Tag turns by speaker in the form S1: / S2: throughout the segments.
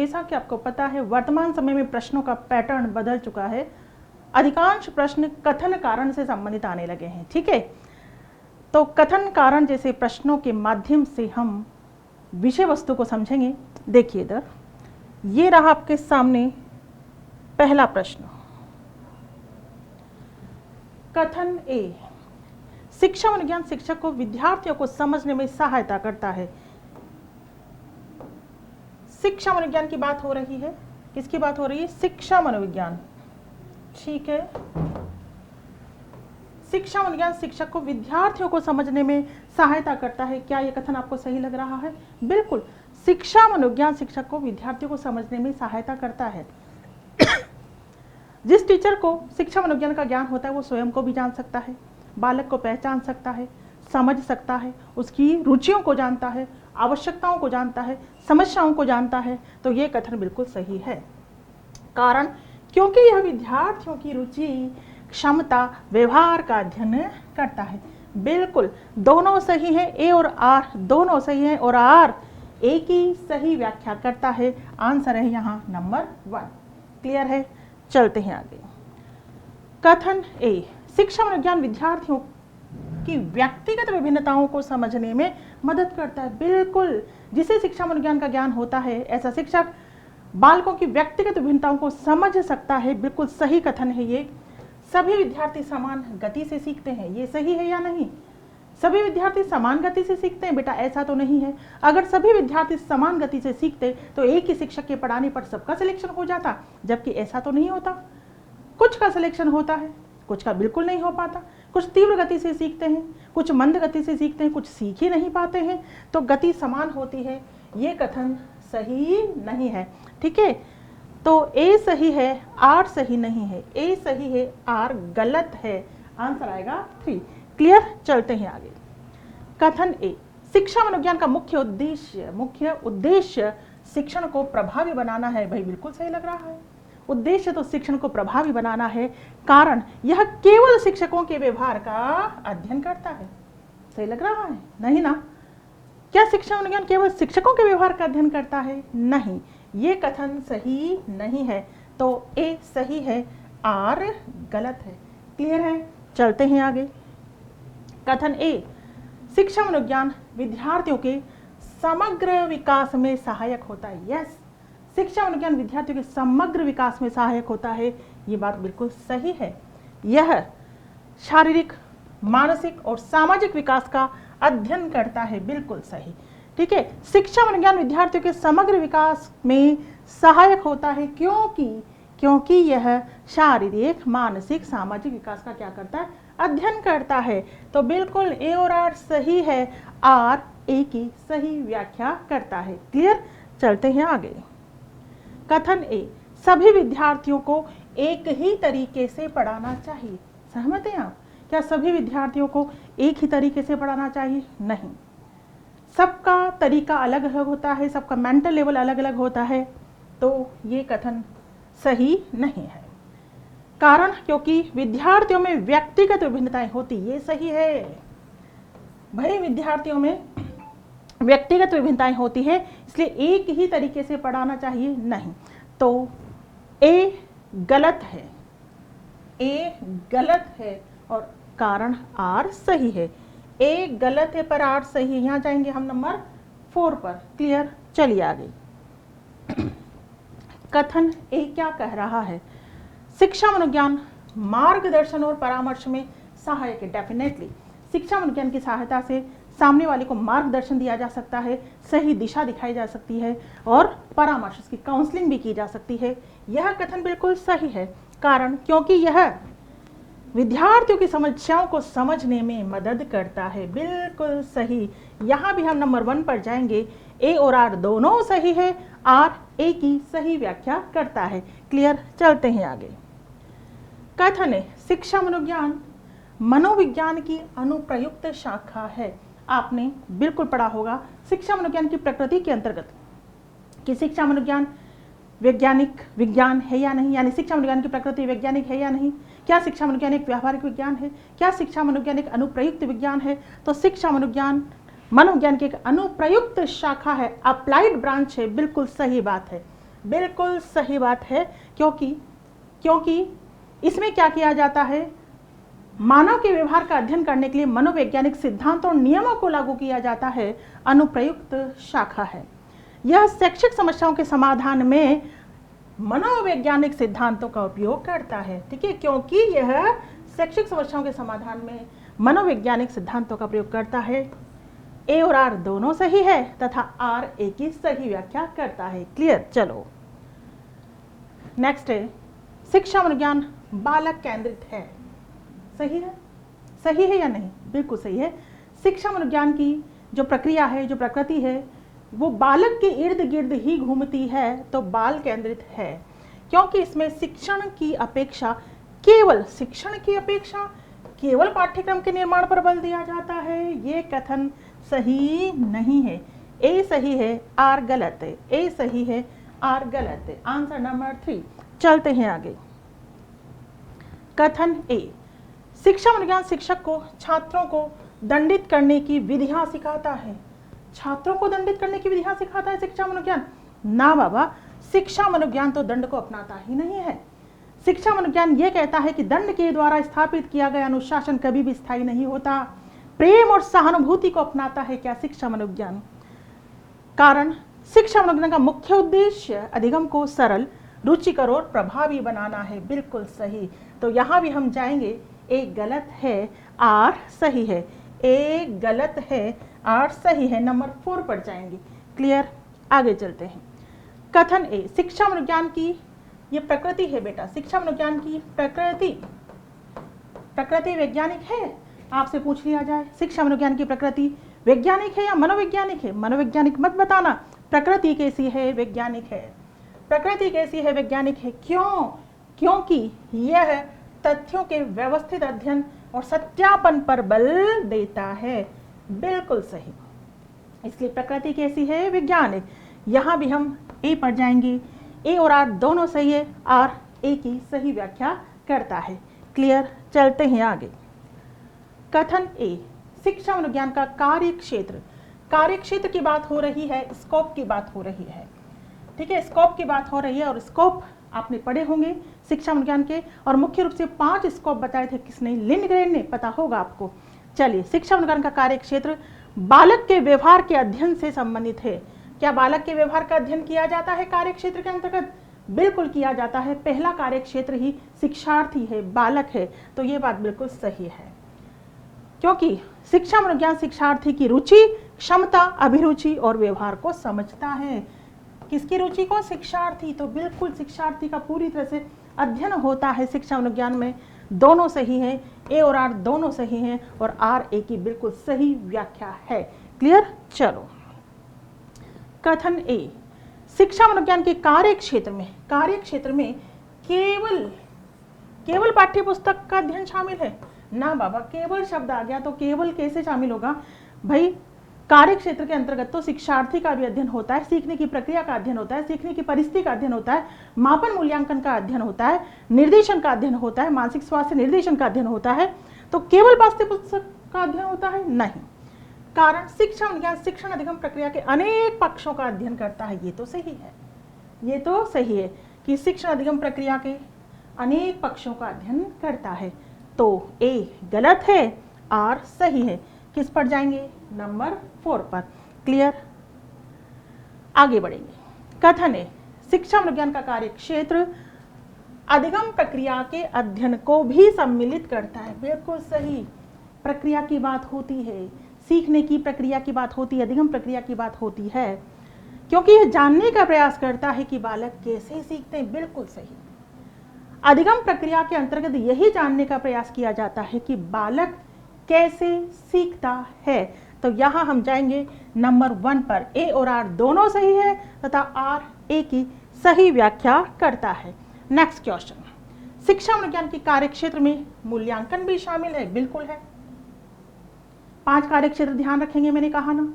S1: जैसा कि आपको पता है वर्तमान समय में प्रश्नों का पैटर्न बदल चुका है। अधिकांश प्रश्न कथन कारण से संबंधित आने लगे हैं। ठीक है, तो कथन कारण जैसे प्रश्नों के माध्यम से हम विषय वस्तु को समझेंगे। देखिए इधर, ये रहा आपके सामने पहला प्रश्न। कथन ए, शिक्षा मनोविज्ञान शिक्षक को विद्यार्थियों को समझने में सहायता करता है। शिक्षा मनोविज्ञान की बात हो रही है। किसकी बात हो रही है? शिक्षा मनोविज्ञान। ठीक है, शिक्षा मनोविज्ञान शिक्षक को विद्यार्थियों को समझने में सहायता करता है। क्या यह कथन आपको सही लग रहा है? बिल्कुल, शिक्षा मनोविज्ञान शिक्षक को विद्यार्थियों को समझने में सहायता करता है। जिस टीचर को शिक्षा मनोविज्ञान का ज्ञान होता है वो स्वयं को भी जान सकता है, बालक को पहचान सकता है, समझ सकता है, उसकी रुचियों को जानता है, आवश्यकताओं को जानता है, समस्याओं को जानता है। तो ये कथन बिल्कुल सही है। कारण, क्योंकि यह विद्यार्थियों की रुचि, क्षमता, व्यवहार का अध्ययन करता है। बिल्कुल, दोनों सही है, ए और आर दोनों सही है और आर ए की सही व्याख्या करता है। आंसर है यहाँ नंबर 1। क्लियर है? चलते हैं आगे। कथन ए, शिक्षा मनोविज्ञान विद्यार्थियों की व्यक्तिगत विभिन्नताओं को समझने में मदद करता है। बिल्कुल, जिसे शिक्षा मनोविज्ञान का ज्ञान होता है ऐसा शिक्षक बालकों की व्यक्तिगत विभिन्नताओं को समझ सकता है। बिल्कुल सही कथन है ये। सभी विद्यार्थी समान गति से सीखते हैं, ये सही है या नहीं? सभी विद्यार्थी समान गति से सीखते हैं? बेटा ऐसा तो नहीं है। अगर सभी विद्यार्थी समान गति से सीखते तो एक ही शिक्षक के पढ़ाने पर सबका सिलेक्शन हो जाता, जबकि ऐसा तो नहीं होता। कुछ का सिलेक्शन होता है, कुछ का बिल्कुल नहीं हो पाता। कुछ तीव्र गति से सीखते हैं, कुछ मंद गति से सीखते हैं, कुछ सीख ही नहीं पाते हैं। तो गति समान होती है, ये कथन सही नहीं है। ठीक है, तो ए सही है, आर सही नहीं है। ए सही है, आर गलत है। आंसर आएगा 3। क्लियर? चलते हैं आगे। कथन ए, शिक्षा मनोविज्ञान का मुख्य उद्देश्य शिक्षण को प्रभावी बनाना है। भाई बिल्कुल सही लग रहा है। उद्देश्य तो शिक्षण को प्रभावी बनाना है। कारण, यह केवल शिक्षकों के व्यवहार का अध्ययन करता है। सही लग रहा है? नहीं ना? क्या शिक्षा मनोविज्ञान केवल शिक्षकों के व्यवहार का अध्ययन करता है? नहीं, ये कथन सही नहीं है। तो ए सही है, आर गलत है। क्लियर है? चलते हैं आगे। कथन ए, शिक्षा मनोविज्ञान विद्यार्थियों के समग्र विकास में सहायक होता है। यस, शिक्षा मनोविज्ञान विद्यार्थियों के समग्र विकास में सहायक होता है। ये बात बिल्कुल सही है। यह शारीरिक, मानसिक और सामाजिक विकास का अध्ययन करता है। बिल्कुल सही। ठीक है, शिक्षा मनोविज्ञान विद्यार्थियों के समग्र विकास में सहायक होता है। क्योंकि यह शारीरिक, मानसिक, सामाजिक विकास का क्या करता है? अध्ययन करता है। तो बिल्कुल ए और आर सही है, आर ए की सही व्याख्या करता है। क्लियर? चलते हैं आगे। कथन ए, सभी विद्यार्थियों को एक ही तरीके से पढ़ाना चाहिए। सहमत हैं आप? क्या सभी विद्यार्थियों को एक ही तरीके से पढ़ाना चाहिए? नहीं, सबका तरीका अलग अलग होता है, सबका मेंटल लेवल अलग अलग होता है। तो ये कथन सही नहीं है। कारण, क्योंकि विद्यार्थियों में व्यक्तिगत विभिन्नताएं होती, ये सही है। भाई विद्यार्थियों में व्यक्तिगत विभिन्नताएं होती है, इसलिए एक ही तरीके से पढ़ाना चाहिए नहीं। तो ए गलत है, ए गलत है और कारण आर सही है। ए गलत है पर आर सही है। यहाँ जाएंगे हम नंबर 4 पर। क्लियर? चलिए आगे। कथन ए क्या कह रहा है? शिक्षा मनोविज्ञान मार्गदर्शन और परामर्श में सहायक है। डेफिनेटली शिक्षा मनोविज्ञान की सहायता से सामने वाले को मार्गदर्शन दिया जा सकता है, सही दिशा दिखाई जा सकती है और परामर्श, उसकी काउंसलिंग भी की जा सकती है। यह कथन बिल्कुल सही है। कारण, क्योंकि यह विद्यार्थियों की समस्याओं को समझने में मदद करता है। बिल्कुल सही। यहाँ भी हम नंबर 1 पर जाएंगे। ए और आर दोनों सही है, आर ए की सही व्याख्या करता है। क्लियर? चलते हैं आगे। कथन है, शिक्षा मनोविज्ञान मनोविज्ञान की अनुप्रयुक्त शाखा है। आपने बिल्कुल पढ़ा होगा शिक्षा मनोविज्ञान की प्रकृति के अंतर्गत कि शिक्षा मनोविज्ञान वैज्ञानिक विज्ञान है या नहीं, यानी शिक्षा मनोविज्ञान की प्रकृति वैज्ञानिक है या नहीं। क्या शिक्षा मनोविज्ञान एक व्यावहारिक विज्ञान है? क्या शिक्षा मनोविज्ञान एक अनुप्रयुक्त विज्ञान है? तो शिक्षा मनोविज्ञान की एक अनुप्रयुक्त शाखा है, अप्लाइड ब्रांच है। बिल्कुल सही बात है। बिल्कुल सही बात है, क्योंकि इसमें क्या किया जाता है, मानव के व्यवहार का अध्ययन करने के लिए मनोवैज्ञानिक सिद्धांतों और नियमों को लागू किया जाता है, अनुप्रयुक्त शाखा है। यह शैक्षिक समस्याओं के समाधान में मनोवैज्ञानिक सिद्धांतों का उपयोग करता है। ठीक है, क्योंकि यह शैक्षिक समस्याओं के समाधान में मनोवैज्ञानिक सिद्धांतों का प्रयोग करता है। ए और आर दोनों सही है तथा आर ए की सही व्याख्या करता है। क्लियर। चलो नेक्स्ट है, शिक्षा मनोविज्ञान बालक केंद्रित है। सही है, सही है या नहीं? बिल्कुल सही है। शिक्षा मनोविज्ञान की जो प्रक्रिया है, जो प्रकृति है, वो बालक के इर्द गिर्द ही घूमती है, तो बाल केंद्रित है, क्योंकि इसमें शिक्षण की अपेक्षा केवल पाठ्यक्रम के निर्माण पर बल दिया जाता है। ये कथन सही नहीं है। ए सही है, आर गलत है। ए सही है, आर गलत है। Answer number 3। चलते हैं आगे। कथन ए, शिक्षा मनोविज्ञान शिक्षक को छात्रों को दंडित करने की विधियां सिखाता है। छात्रों को दंडित करने की विधियां सिखाता है शिक्षा मनोविज्ञान? ना बाबा, शिक्षा मनोविज्ञान तो दंड को अपनाता ही नहीं है। शिक्षा मनोविज्ञान ये कहता है कि दंड के द्वारा स्थापित किया गया अनुशासन कभी भी स्थायी नहीं होता। प्रेम और सहानुभूति को अपनाता है क्या शिक्षा मनोविज्ञान? कारण शिक्षा मनोविज्ञान का मुख्य उद्देश्य अधिगम को सरल, रुचिकर और प्रभावी बनाना है। बिल्कुल सही। तो यहाँ भी हम जाएंगे, ए गलत है, आर सही है। ए गलत है, आर सही है। नंबर 4 पर जाएंगे। क्लियर। आगे चलते हैं। कथन ए, शिक्षा मनोविज्ञान की ये प्रकृति है बेटा, शिक्षा मनोविज्ञान की प्रकृति वैज्ञानिक है। आपसे पूछ लिया जाए शिक्षा मनोविज्ञान की प्रकृति वैज्ञानिक है या मनोवैज्ञानिक है? मनोवैज्ञानिक मत बताना, प्रकृति कैसी है? वैज्ञानिक है। प्रकृति कैसी है? वैज्ञानिक है। क्यों? क्योंकि यह तथ्यों के व्यवस्थित अध्ययन और सत्यापन पर बल देता है। बिल्कुल सही। इसलिए प्रकृति कैसी है? वैज्ञानिक। यहां भी हम ए पर जाएंगे। ए और आर दोनों सही है, आर ए की सही व्याख्या करता है। क्लियर। चलते हैं आगे। कथन ए, शिक्षा मनोविज्ञान का कार्यक्षेत्र की बात हो रही है, स्कोप की बात हो रही है। ठीक है, स्कोप की बात हो रही है। और स्कोप आपने पढ़े होंगे शिक्षा मनोविज्ञान के, और मुख्य रूप से 5 स्कोप बताए थे। किसने? लिंडग्रेन ने। पता होगा आपको। चलिए, शिक्षा मनोविज्ञान का कार्यक्षेत्र बालक के व्यवहार के अध्ययन से संबंधित है। क्या बालक के व्यवहार का अध्ययन किया जाता है कार्यक्षेत्र के अंतर्गत? बिल्कुल किया जाता है। पहला कार्यक्षेत्र ही शिक्षार्थी है, बालक है। तो ये बात बिल्कुल सही है, क्योंकि शिक्षा मनोविज्ञान शिक्षार्थी की रुचि, क्षमता, अभिरुचि और व्यवहार को समझता है। किसकी रुचि को? शिक्षार्थी। तो बिल्कुल शिक्षार्थी का पूरी तरह से अध्ययन होता है शिक्षा मनोविज्ञान में। दोनों सही हैं, ए और आर दोनों सही हैं, और आर ए की बिल्कुल सही व्याख्या है। क्लियर। चलो, कथन ए, शिक्षा मनोविज्ञान के कार्यक्षेत्र में केवल पाठ्यपुस्तक का अध्ययन शामिल है? ना बाबा, केवल शब्द आ गया तो केवल कैसे शामिल होगा भाई? कार्यक्षेत्र के अंतर्गत तो शिक्षार्थी का भी अध्ययन होता है, सीखने की प्रक्रिया का अध्ययन होता है, सीखने की परिस्थिति का अध्ययन होता है, मापन मूल्यांकन का अध्ययन होता है, निर्देशन का अध्ययन होता है, मानसिक स्वास्थ्य निर्देशन का अध्ययन होता है। तो केवल पाठ्यपुस्तक का अध्ययन होता है? नहीं। कारण शिक्षा मनोविज्ञान शिक्षण अधिगम प्रक्रिया के अनेक पक्षों का अध्ययन करता है। ये तो सही है कि शिक्षण अधिगम प्रक्रिया के अनेक पक्षों का अध्ययन करता है। तो ए गलत है, आर सही है। किस पर जाएंगे? नंबर 4 पर। क्लियर। आगे बढ़ेंगे। कथन है, शिक्षा मनोविज्ञान का कार्यक्षेत्र अधिगम प्रक्रिया के अध्ययन को भी सम्मिलित करता है। बिल्कुल सही। प्रक्रिया की बात होती है, सीखने की प्रक्रिया की बात होती है, अधिगम प्रक्रिया की बात होती है, क्योंकि यह जानने का प्रयास करता है कि बालक कैसे सीखते हैं। बिल्कुल सही। अधिगम प्रक्रिया के अंतर्गत यही जानने का प्रयास किया जाता है कि बालक कैसे सीखता है। तो यहां हम जाएंगे नंबर 1 पर। ए और आर दोनों सही है तथा आर ए की सही व्याख्या करता है। नेक्स्ट क्वेश्चन, शिक्षा मनोविज्ञान के कार्यक्षेत्र में मूल्यांकन भी शामिल है? बिल्कुल है। 5 कार्यक्षेत्र ध्यान रखेंगे, मैंने कहा ना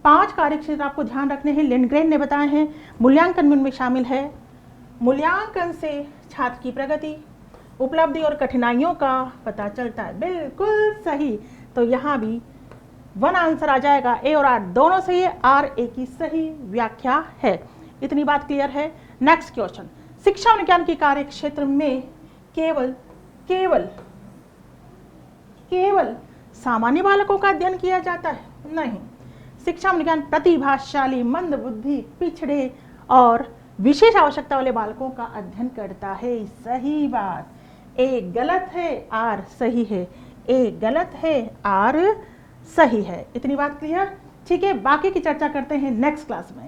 S1: 5 कार्यक्षेत्र आपको ध्यान रखने हैं। लिंडग्रेन ने बताए हैं। मूल्यांकन में शामिल है, मूल्यांकन से छात्र की प्रगति, उपलब्धि और कठिनाइयों का पता चलता है। बिल्कुल सही। तो यहाँ भी 1 आंसर आ जाएगा। ए और आर दोनों सही है, आर ए की सही व्याख्या है। इतनी बात क्लियर है। नेक्स्ट क्वेश्चन, शिक्षा विज्ञान के कार्य क्षेत्र में केवल केवल केवल सामान्य बालकों का अध्ययन किया जाता है? नहीं, शिक्षा विज्ञान प्रतिभाशाली, मंदबुद्धि, पिछड़े और विशेष आवश्यकता वाले बालकों का अध्ययन करता है। सही बात, ए गलत है, आर सही है। ए गलत है, आर सही है। इतनी बात क्लियर? ठीक है, बाकी की चर्चा करते हैं नेक्स्ट क्लास में।